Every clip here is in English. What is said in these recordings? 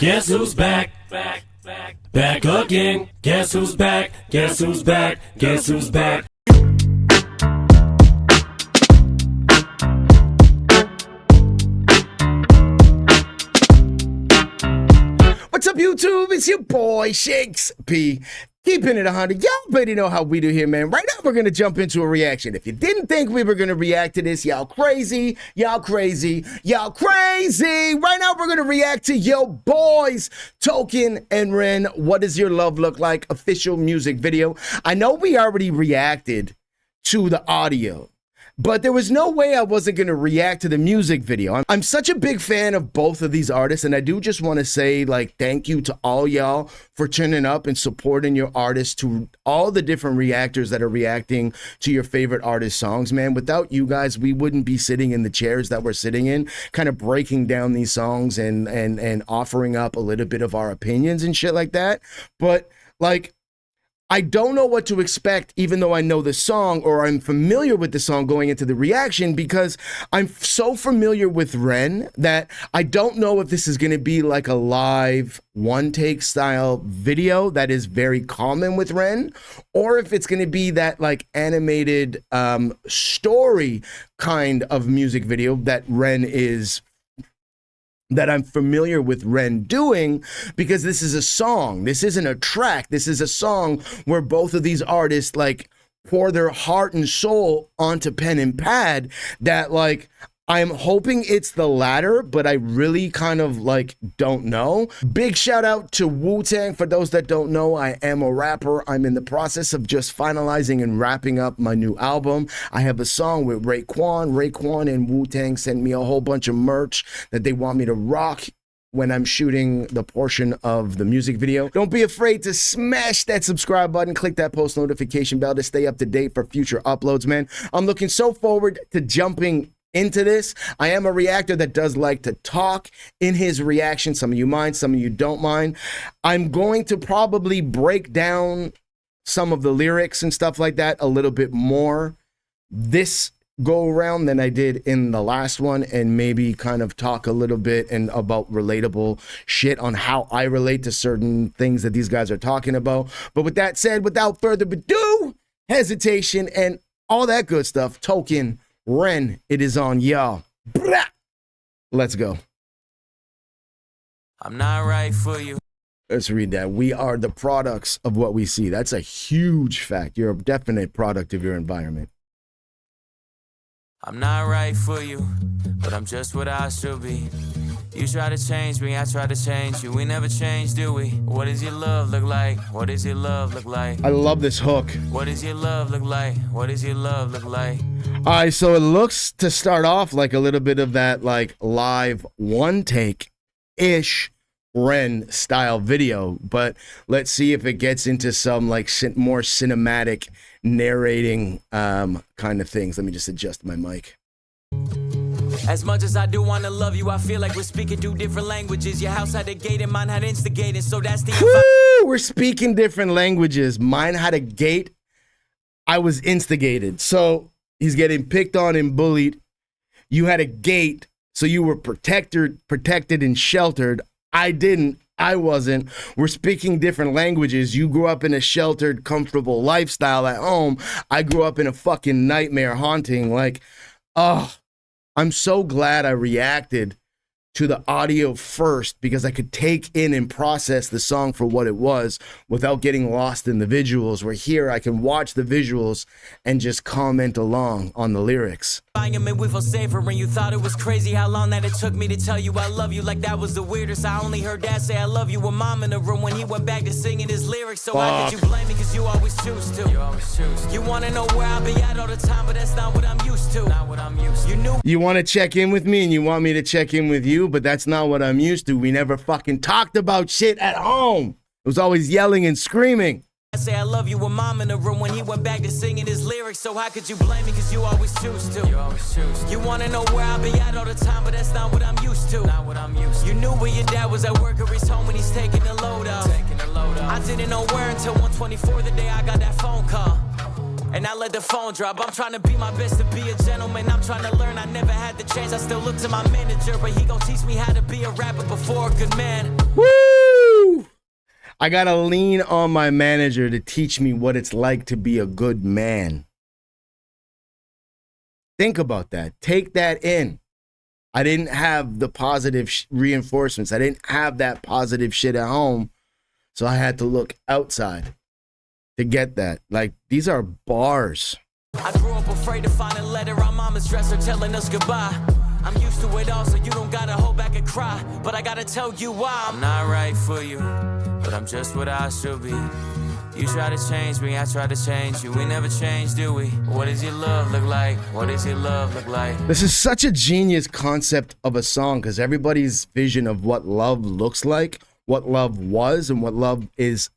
Guess who's back? Back again. Guess who's back? Guess who's back? Guess who's back? What's up, YouTube? It's your boy, TheRealShakesP. Keeping it 100. Y'all already know how we do here, man. Right now, we're going to jump into a reaction. If you didn't think we were going to react to this, y'all crazy. Y'all crazy. Y'all crazy. Right now, we're going to react to yo boys, Token and Ren. What does your love look like? Official music video. I know we already reacted to the audio, but there was no way I wasn't going to react to the music video. I'm such a big fan of both of these artists, and I do just want to say, like, thank you to all y'all for turning up and supporting your artists, to all the different reactors that are reacting to your favorite artist songs, man. Without you guys, we wouldn't be sitting in the chairs that we're sitting in, kind of breaking down these songs and offering up a little bit of our opinions and shit like that. But, like, I don't know what to expect, even though I know the song or I'm familiar with the song going into the reaction, because I'm so familiar with Ren that I don't know if this is going to be like a live one-take style video that is very common with Ren, or if it's going to be that like animated story kind of music video that Ren is that I'm familiar with Ren doing, because this is a song. This isn't a track. This is a song where both of these artists like pour their heart and soul onto pen and pad, that like I'm hoping it's the latter, but I really kind of like don't know. Big shout out to Wu-Tang. For those that don't know, I am a rapper. I'm in the process of just finalizing and wrapping up my new album. I have a song with Raekwon. Raekwon and Wu-Tang sent me a whole bunch of merch that they want me to rock when I'm shooting the portion of the music video. Don't be afraid to smash that subscribe button, click that post notification bell to stay up to date for future uploads, man. I'm looking so forward to jumping into this. I am a reactor that does like to talk in his reaction. Some of you mind, some of you don't mind. I'm going to probably break down some of the lyrics and stuff like that a little bit more this go around than I did in the last one, and maybe kind of talk a little bit and about relatable shit on how I relate to certain things that these guys are talking about. But with that said, without further ado, hesitation and all that good stuff, Token, Ren, it is on y'all. Let's go. I'm not right for you. Let's read that. We are the products of what we see. That's a huge fact. You're a definite product of your environment. I'm not right for you, but I'm just what I should be. You try to change me, I try to change you. We never change, do we? What does your love look like? What does your love look like? I love this hook. What does your love look like? What does your love look like? All right, so it looks to start off like a little bit of that like live one take-ish Ren style video, but let's see if it gets into some like more cinematic narrating kind of things. Let me just adjust my mic. As much as I do want to love you, I feel like we're speaking two different languages. Your house had a gate and mine had instigated, so that's the... Woo! We're speaking different languages. Mine had a gate. I was instigated. So he's getting picked on and bullied. You had a gate, so you were protected and sheltered. I didn't. I wasn't. We're speaking different languages. You grew up in a sheltered, comfortable lifestyle at home. I grew up in a fucking nightmare haunting. Like, oh, I'm so glad I reacted to the audio first, because I could take in and process the song for what it was without getting lost in the visuals, where here I can watch the visuals and just comment along on the lyrics. We feel safer, and you thought it was crazy how long that it took me to tell you I love you. Like that was the weirdest. I only heard Dad say I love you with Mom in the room when he went back to singing his lyrics. So how could you blame me, because you always choose to. You want to know where I'll be at all the time, but that's not what I'm used to. Not what I'm used to. You knew. You want to check in with me and you want me to check in with you, but that's not what I'm used to. We never fucking talked about shit at home. It was always yelling and screaming. I say I love you with Mom in the room when he went back to singing his lyrics. So how could you blame me, because you always choose to. You want to know where I'll be at all the time, but that's not what I'm used to. Not what I'm used to. You knew where your dad was at work, or he's home when he's taking the load off. I didn't know where until 1:24 the day I got that phone call. and I let the phone drop. I'm trying to be my best to be a gentleman. I'm trying to learn, I never had the chance. I still look to my manager, but he gon' teach me how to be a rapper before a good man. Woo! I gotta lean on my manager to teach me what it's like to be a good man. Think about that. Take that in. I didn't have the positive reinforcements. I didn't have that positive shit at home. So I had to look outside to get that. Like, these are bars. I grew up afraid to find a letter on mama's dresser telling us goodbye. I'm used to it all, so you don't gotta hold back and cry. But I gotta tell you why. I'm not right for you, but I'm just what I should be. You try to change me, I try to change you. We never change, do we? What does your love look like? What does your love look like? This is such a genius concept of a song, because everybody's vision of what love looks like, what love was, and what love is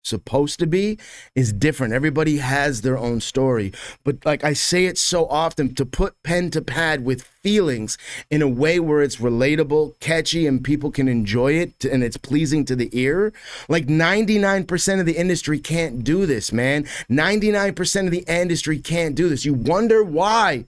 supposed to be is different. Everybody has their own story. But like I say it so often, to put pen to pad with feelings in a way where it's relatable, catchy, and people can enjoy it, and it's pleasing to the ear. Like 99% of the industry can't do this, man. 99% of the industry can't do this. You wonder why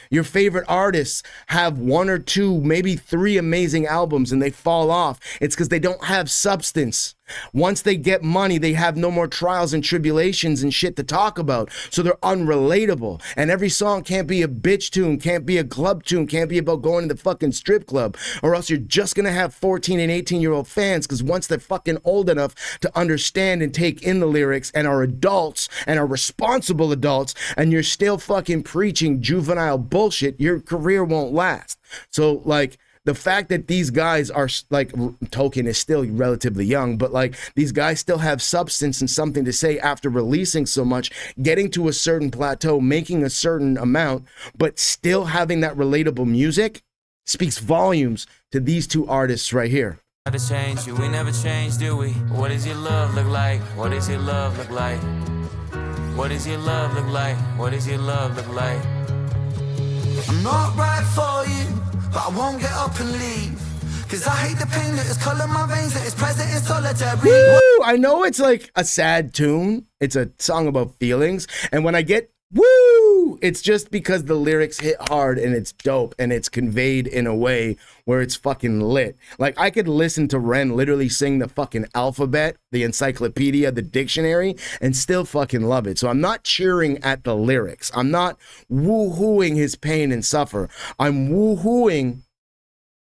your favorite artists have 1 or 2, maybe 3 amazing albums and they fall off. It's because they don't have substance. Once they get money, they have no more trials and tribulations and shit to talk about. So they're unrelatable. And every song can't be a bitch tune, can't be a club tune, can't be about going to the fucking strip club. Or else you're just going to have 14 and 18-year-old fans, because once they're fucking old enough to understand and take in the lyrics and are adults and are responsible adults, and you're still fucking preaching juvenile bullshit, your career won't last. So like, the fact that these guys are like, Token is still relatively young, but like these guys still have substance and something to say after releasing so much, getting to a certain plateau, making a certain amount, but still having that relatable music speaks volumes to these 2 artists right here. To change you, we never change, do we? What does your love look like? What does your love look like? What does your love look like? What does your love look like? I'm not right for you, but I won't get up and leave. Cause I hate the pain that is coloring my veins, that is present in solitary. Woo! I know it's like a sad tune. It's a song about feelings. And when I get woo, it's just because the lyrics hit hard and it's dope and it's conveyed in a way where it's fucking lit. Like, I could listen to Ren literally sing the fucking alphabet, the encyclopedia, the dictionary, and still fucking love it. So I'm not cheering at the lyrics. I'm not woo-hooing his pain and suffer. I'm woo-hooing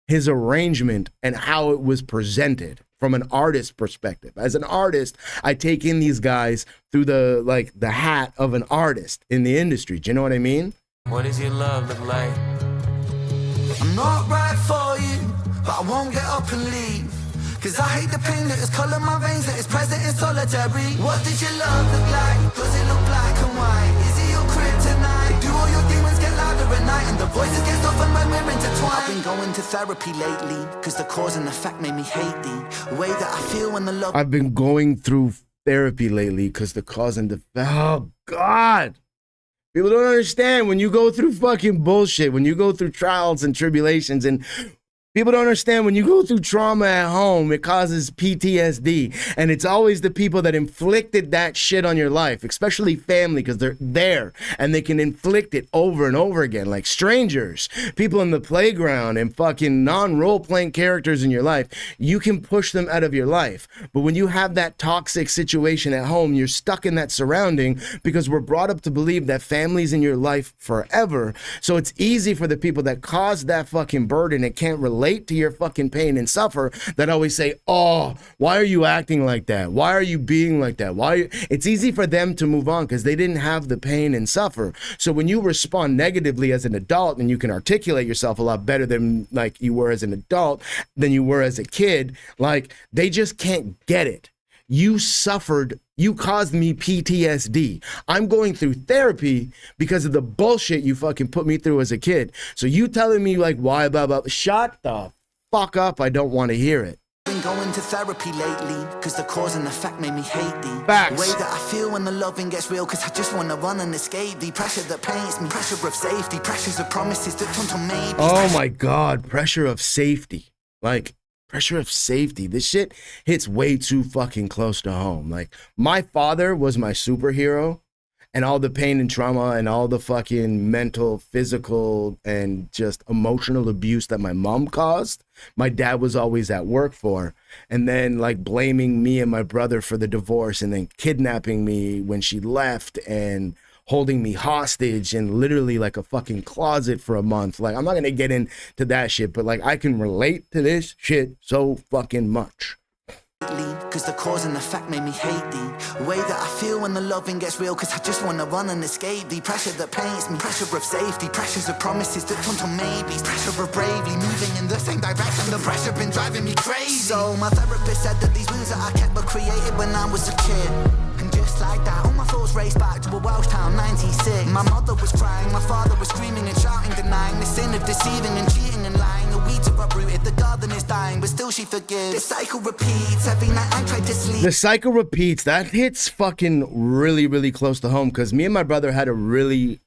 his arrangement and how it was presented from an artist perspective. As an artist, I take in these guys through the hat of an artist in the industry. Do you know what I mean? What does your love look like? I'm not right for you, but I won't get up and leave. Cause I hate the pain that is coloring my veins, that is present in solitary. What does your love look like? Does it look black and white? Is it your kryptonite? Do all your demons get louder at night, and the voices get softened when we're intertwined? I've been going to therapy lately, cause the cause and effect made me hate the way that I feel when the love... I've been going through therapy lately because the cause and the... Oh, God. People don't understand when you go through fucking bullshit, when you go through trials and tribulations, and people don't understand when you go through trauma at home, it causes PTSD. And it's always the people that inflicted that shit on your life, especially family, because they're there and they can inflict it over and over again. Like strangers, people in the playground, and fucking non-role playing characters in your life. You can push them out of your life. But when you have that toxic situation at home, you're stuck in that surrounding, because we're brought up to believe that family's in your life forever. So it's easy for the people that caused that fucking burden and can't relate to your fucking pain and suffer, that always say, oh, why are you acting like that? Why are you being like that? It's easy for them to move on because they didn't have the pain and suffer. So when you respond negatively as an adult, and you can articulate yourself a lot better than like you were as an adult, than you were as a kid, like they just can't get it. You suffered, you caused me PTSD. I'm going through therapy because of the bullshit you fucking put me through as a kid. So you telling me like why, blah, blah, shut the fuck up. I don't want to hear it. Been going to therapy lately, cause the cause and effect made me hate thee. Facts. The way that I feel when the loving gets real, cause I just wanna run and escape the pressure that paints me. Pressure of safety, pressures of promises that turn to maybe. Oh my God, pressure of safety. Like, pressure of safety. This shit hits way too fucking close to home. Like, my father was my superhero, and all the pain and trauma and all the fucking mental, physical, and just emotional abuse that my mom caused, my dad was always at work for. And then like blaming me and my brother for the divorce, and then kidnapping me when she left, and holding me hostage in literally like a fucking closet for a month. Like, I'm not gonna get into that shit, but like I can relate to this shit so fucking much. Cause the cause and effect made me hate thee. The way that I feel when the loving gets real, cause I just wanna run and escape the pressure that paints me. Pressure of safety, pressures of promises that turn to maybes. Pressure of bravely moving in the same direction. The pressure been driving me crazy. So my therapist said that these wounds that I kept were created when I was a kid. And just like that, all my thoughts raced back to a Welsh town, 96. My mother was crying, my father was screaming and shouting, denying the sin of deceiving and cheating and lying. The weeds are uprooted, the garden is dying, but still she forgives. The cycle repeats, every night I try to sleep. The cycle repeats. That hits fucking really, really close to home, because me and my brother had a really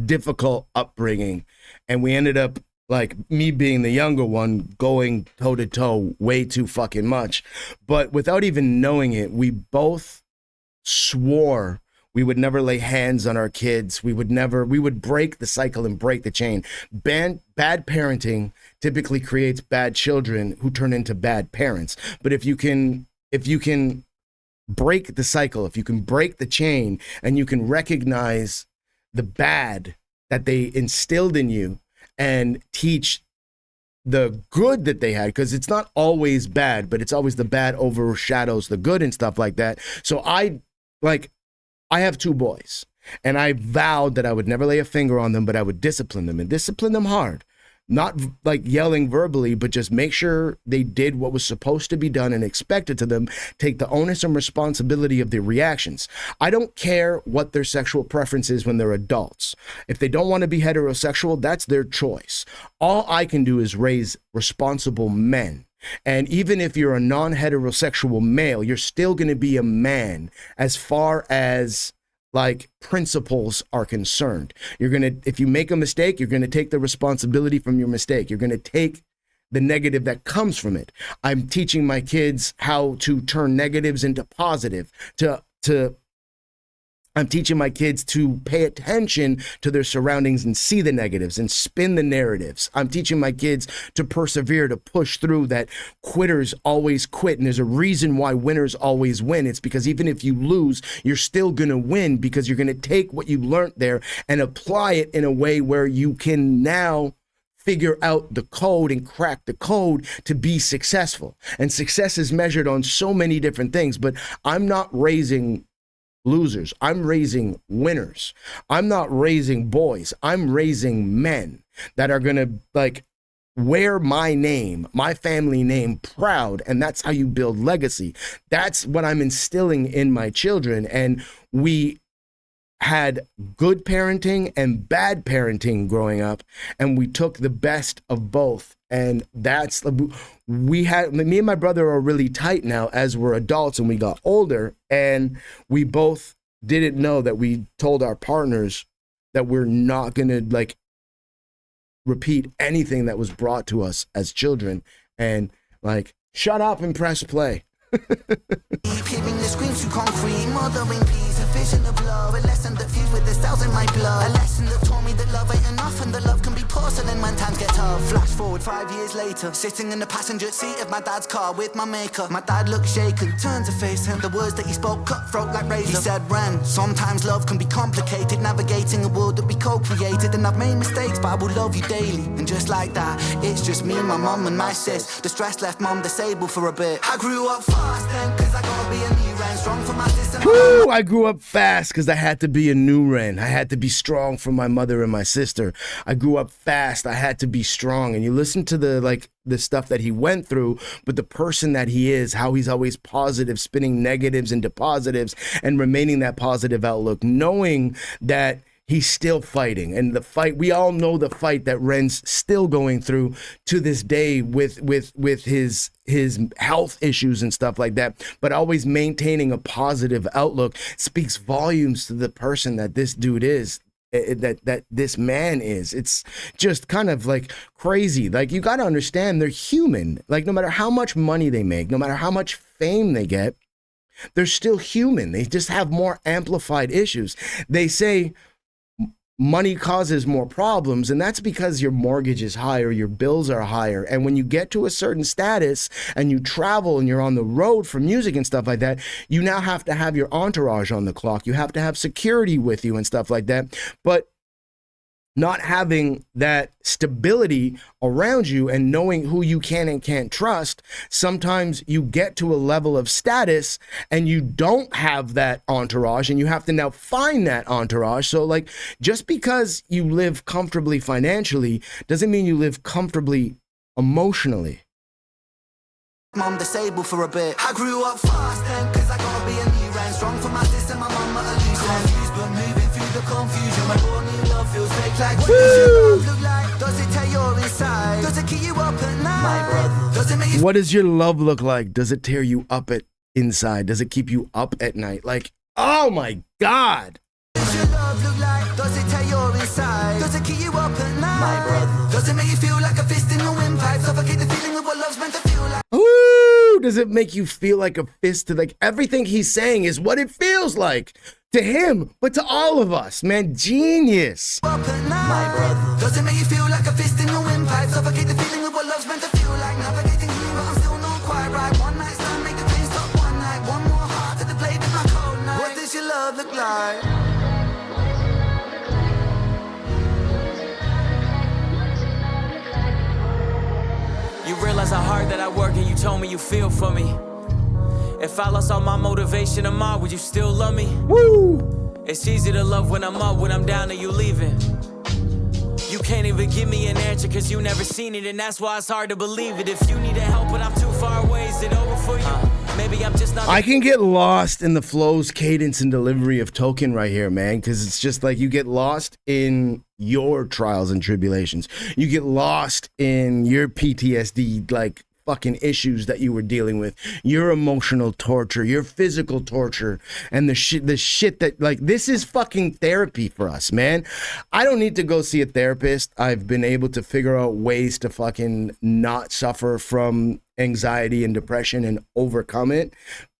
difficult upbringing, and we ended up, like, me being the younger one, going toe to toe way too fucking much. But without even knowing it, we both swore we would never lay hands on our kids. We would break the cycle and break the chain. Bad parenting typically creates bad children who turn into bad parents. But if you can break the cycle, if you can break the chain, and you can recognize the bad that they instilled in you, and teach the good that they had, because it's not always bad, but it's always the bad overshadows the good and stuff like that. So I have 2 boys, and I vowed that I would never lay a finger on them, but I would discipline them, and discipline them hard. Not like yelling verbally, but just make sure they did what was supposed to be done and expected to them. Take the onus and responsibility of their reactions. I don't care what their sexual preference is when they're adults. If they don't want to be heterosexual, that's their choice. All I can do is raise responsible men. And even if you're a non-heterosexual male, you're still going to be a man as far as like principles are concerned. If you make a mistake, you're going to take the responsibility from your mistake. You're going to take the negative that comes from it. I'm teaching my kids how to turn negatives into positive, I'm teaching my kids to pay attention to their surroundings and see the negatives and spin the narratives. I'm teaching my kids to persevere, to push through, that quitters always quit. And there's a reason why winners always win. It's because even if you lose, you're still going to win, because you're going to take what you learned there and apply it in a way where you can now figure out the code and crack the code to be successful. And success is measured on so many different things, but I'm not raising losers. I'm raising winners. I'm not raising boys. I'm raising men that are going to like wear my name, my family name proud. And that's how you build legacy. That's what I'm instilling in my children. And we had good parenting and bad parenting growing up, and we took the best of both. And that's, me and my brother are really tight now as we're adults and we got older, and we both didn't know that we told our partners that we're not gonna like repeat anything that was brought to us as children, and like shut up and press play. Hearing the screams through concrete, mothering peace, a vision of love, a lesson that fused with the cells in my blood, a lesson that taught me that love ain't enough and that love can be porcelain when times get tough. Flash forward 5 years later, sitting in the passenger seat of my dad's car with my maker. My dad looked shaken, turned to face him. The words that he spoke cutthroat like razor. He said, Ren, sometimes love can be complicated, navigating a world that we co-created. And I've made mistakes, but I will love you daily. And just like that, it's just me, my mum and my sis. The stress left mum disabled for a bit. I grew up fast then, cause I gotta be a new Ren, strong for my sister. Woo, I grew up fast because I had to be a new Ren. I had to be strong for my mother and my sister. I grew up fast. I had to be strong. And you listen to the stuff that he went through, but the person that he is, how he's always positive, spinning negatives into positives and remaining that positive outlook, knowing that he's still fighting. And the fight, we all know the fight that Ren's still going through to this day with his health issues and stuff like that, but always maintaining a positive outlook speaks volumes to the person that this dude is, that this man is. It's just kind of like crazy. Like, you got to understand, they're human. Like, no matter how much money they make, no matter how much fame they get, They're still human. They just have more amplified issues. They say money causes more problems, and that's because your mortgage is higher, your bills are higher. And when you get to a certain status and you travel and you're on the road for music and stuff like that, you now have to have your entourage on the clock. You have to have security with you and stuff like that. But not having that stability around you and knowing who you can and can't trust, sometimes you get to a level of status and you don't have that entourage, and you have to now find that entourage. So like, just because you live comfortably financially doesn't mean you live comfortably emotionally. Mom disabled for a bit. I grew up fast then, cause I gotta be a new man. Strong for my sister, my mama a loose end. Confused but moving through the confusion. My born new love feels fake like. What does your love look like? Does it tear your inside? Does it keep you up at night? My brother. Does it make you... What does your love look like? Does it tear you up at inside? Does it keep you up at night? Like, oh my God. What does your love look like? Does it tear your inside? Does it keep you up at night? My brother. Does it make you feel like a fist in the windpipe? Suffocate the feeling of what love's meant to feel like. Ooh, does it make you feel like a fist? To like, everything he's saying is what it feels like to him, but to all of us, man. Genius. Up at night. My brother. Does it make you feel like a fist in the windpipe? Suffocate the feeling of what love's meant to feel like. Navigating you, but I'm still not quite right. One night stand, make the pain stop one night. One more heart to the blade of my cold night. What does your love look like? You realize how hard that I work and you told me you feel for me. If I lost all my motivation tomorrow, would you still love me? Woo! It's easy to love when I'm up, when I'm down and you leaving. You can't even give me an answer cause you never seen it, and that's why it's hard to believe it. If you need help but I'm too far away, is it over for you? Maybe I'm just not... I can get lost in the flows, cadence, and delivery of Token right here, man, because it's just like you get lost in your trials and tribulations. You get lost in your PTSD, like, fucking issues that you were dealing with, your emotional torture, your physical torture, and the shit that, like, this is fucking therapy for us, man. I don't need to go see a therapist. I've been able to figure out ways to fucking not suffer from anxiety and depression and overcome it.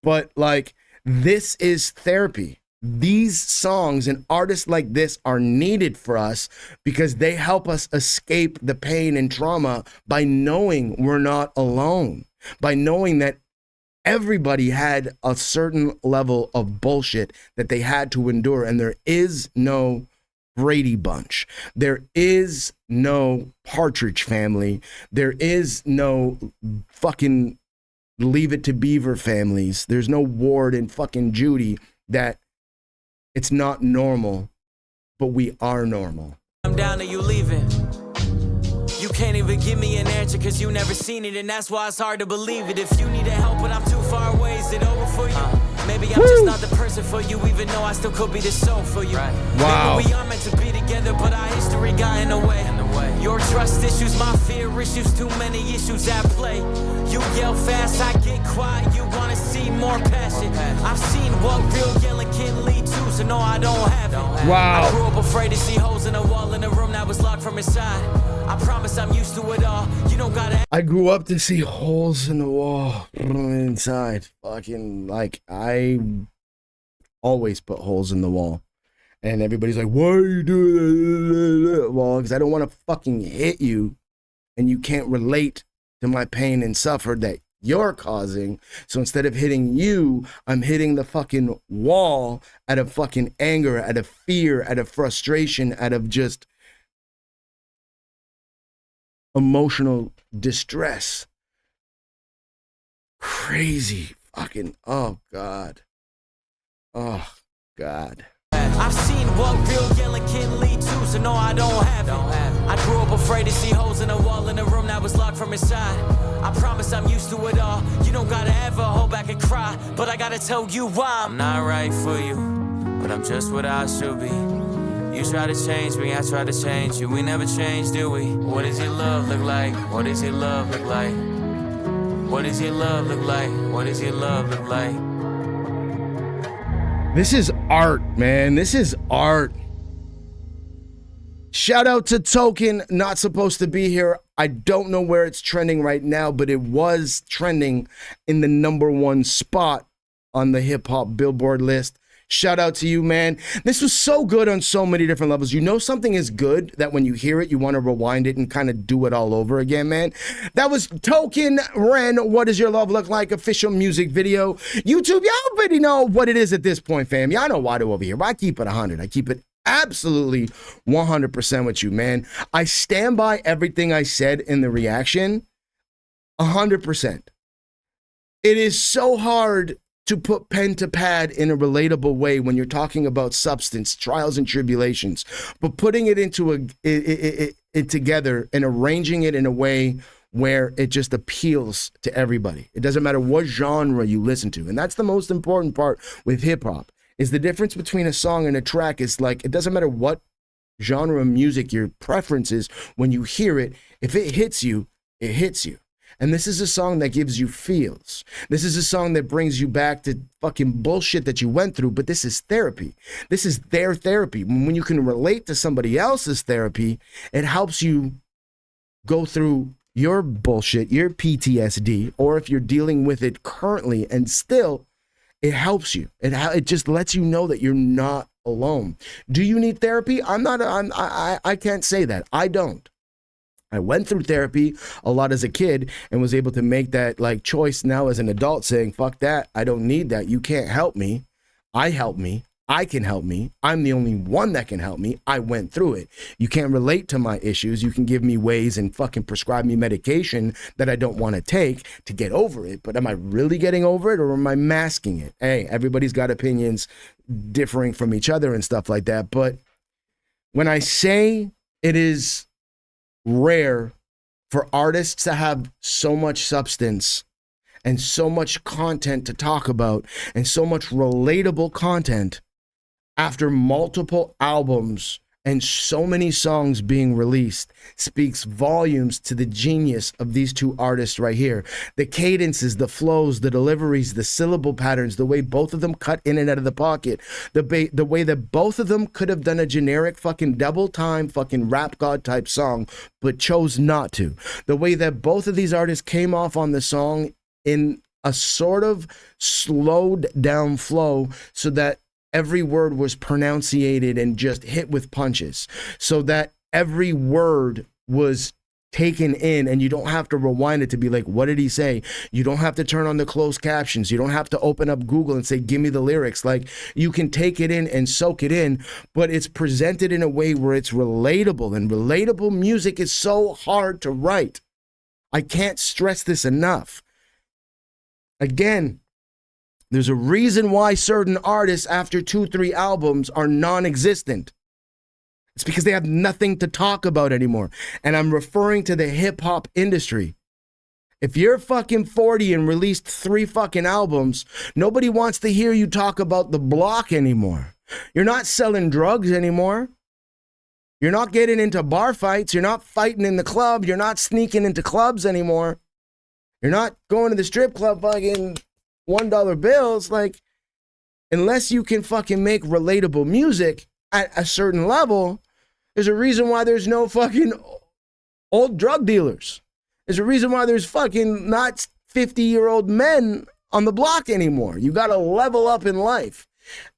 But like, this is therapy. These songs and artists like this are needed for us because they help us escape the pain and trauma by knowing we're not alone, by knowing that everybody had a certain level of bullshit that they had to endure, and there is no Brady Bunch. There is no Partridge Family. There is no fucking Leave It to Beaver families. There's no Ward and fucking Judy that it's not normal, but we are normal. I'm down and you leaving. You can't even give me an answer cause you never seen it, and that's why it's hard to believe it. If you need help but I'm too far away, is it over for you? Maybe I'm just not the person for you, even though I still could be the soul for you. Right. Wow. Maybe we are meant to be together, but our history got in the way. Your trust issues, my fear issues, too many issues at play. You yell fast, I get quiet, you wanna see more passion. I've seen what real yelling can lead to, so no, I don't have it. Wow. I grew up afraid to see holes in the wall in a room that was locked from inside. I promise I'm used to it all. You don't gotta... I grew up to see holes in the wall inside. Fucking, like, I always put holes in the wall. And everybody's like, why are you doing that? Well, because I don't want to fucking hit you, and you can't relate to my pain and suffer that you're causing. So instead of hitting you, I'm hitting the fucking wall out of fucking anger, out of fear, out of frustration, out of just emotional distress. Crazy fucking, oh God. Oh God. I've seen what real yelling can lead to, so no, I don't have it. I grew up afraid to see holes in the wall in a room that was locked from inside. I promise I'm used to it all. You don't gotta ever hold back and cry, but I gotta tell you why. I'm not right for you, but I'm just what I should be. You try to change me, I try to change you. We never change, do we? What does your love look like? What does your love look like? What does your love look like? What does your love look like? This is art, man. This is art. Shout out to Token, not supposed to be here. I don't know where it's trending right now, but it was trending in the #1 spot on the hip hop Billboard list. Shout out to you, man. This was so good on so many different levels. You know something is good that when you hear it, you want to rewind it and kind of do it all over again, man. That was Token Ren, What Does Your Love Look Like? Official music video. YouTube, y'all already know what it is at this point, fam. Y'all know why to over here. I keep it 100. I keep it absolutely 100% with you, man. I stand by everything I said in the reaction 100%. It is so hard to put pen to pad in a relatable way when you're talking about substance, trials and tribulations, but putting it into it together and arranging it in a way where it just appeals to everybody. It doesn't matter what genre you listen to. And that's the most important part with hip hop, is the difference between a song and a track is like, it doesn't matter what genre of music your preference is. When you hear it, if it hits you, it hits you. And this is a song that gives you feels. This is a song that brings you back to fucking bullshit that you went through, but this is therapy. This is their therapy. When you can relate to somebody else's therapy, it helps you go through your bullshit, your PTSD, or if you're dealing with it currently and still, it helps you. It just lets you know that you're not alone. Do you need therapy? I can't say that. I don't. I went through therapy a lot as a kid and was able to make that like choice now as an adult, saying, fuck that. I don't need that. You can't help me. I help me. I can help me. I'm the only one that can help me. I went through it. You can't relate to my issues. You can give me ways and fucking prescribe me medication that I don't want to take to get over it. But am I really getting over it or am I masking it? Hey, everybody's got opinions differing from each other and stuff like that. But when I say it is rare for artists to have so much substance and so much content to talk about and so much relatable content after multiple albums and so many songs being released speaks volumes to the genius of these two artists right here. The cadences, the flows, the deliveries, the syllable patterns, the way both of them cut in and out of the pocket, the way that both of them could have done a generic fucking double time fucking rap god type song, but chose not to. The way that both of these artists came off on the song in a sort of slowed down flow so that every word was pronunciated and just hit with punches, so that every word was taken in and you don't have to rewind it to be like, what did he say? You don't have to turn on the closed captions. You don't have to open up Google and say, give me the lyrics. Like, you can take it in and soak it in, but it's presented in a way where it's relatable, and relatable music is so hard to write. I can't stress this enough. Again, there's a reason why certain artists after 2-3 albums are non-existent. It's because they have nothing to talk about anymore. And I'm referring to the hip hop industry. If you're fucking 40 and released 3 fucking albums, nobody wants to hear you talk about the block anymore. You're not selling drugs anymore. You're not getting into bar fights. You're not fighting in the club. You're not sneaking into clubs anymore. You're not going to the strip club fucking $1 bills. Like, unless you can fucking make relatable music at a certain level, there's a reason why there's no fucking old drug dealers. There's a reason why there's fucking not 50-year-old men on the block anymore. You got to level up in life.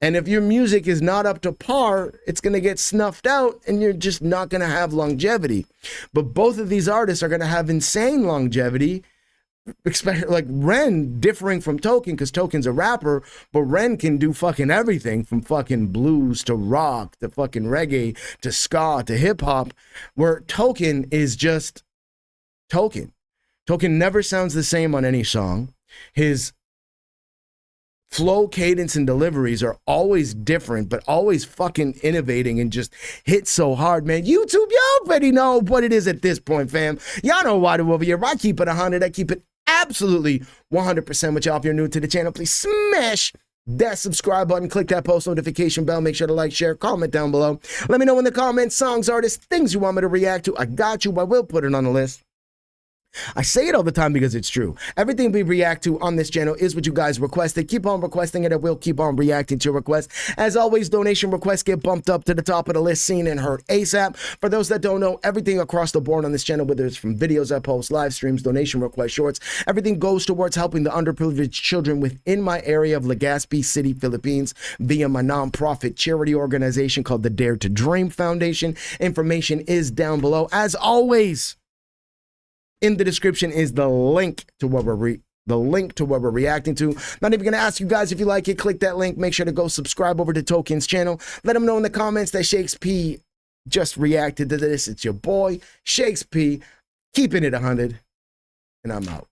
And if your music is not up to par, it's going to get snuffed out and you're just not going to have longevity. But both of these artists are going to have insane longevity. Especially like Ren, differing from Token, because Token's a rapper, but Ren can do fucking everything from fucking blues to rock to fucking reggae to ska to hip hop, where Token is just Token. Token never sounds the same on any song. His flow, cadence, and deliveries are always different, but always fucking innovating and just hit so hard, man. YouTube, y'all already know what it is at this point, fam. Y'all know why to over here. I keep it 100. I keep it absolutely 100% with y'all. If you're new to the channel, please smash that subscribe button, click that post notification bell, make sure to like, share, comment down below. Let me know in the comments, songs, artists, things you want me to react to. I got you. I will put it on the list. I say it all the time because it's true. Everything we react to on this channel is what you guys requested. Keep on requesting it, and we'll keep on reacting to requests. As always, donation requests get bumped up to the top of the list, seen and heard ASAP. For those that don't know, everything across the board on this channel, whether it's from videos I post, live streams, donation requests, shorts, everything goes towards helping the underprivileged children within my area of Legazpi City, Philippines, via my nonprofit charity organization called the Dare to Dream Foundation. Information is down below. As always, in the description is the link to what we're reacting to. Not even gonna ask you guys if you like it. Click that link. Make sure to go subscribe over to Token's channel. Let him know in the comments that ShakesP just reacted to this. It's your boy ShakesP, keeping it 100, and I'm out.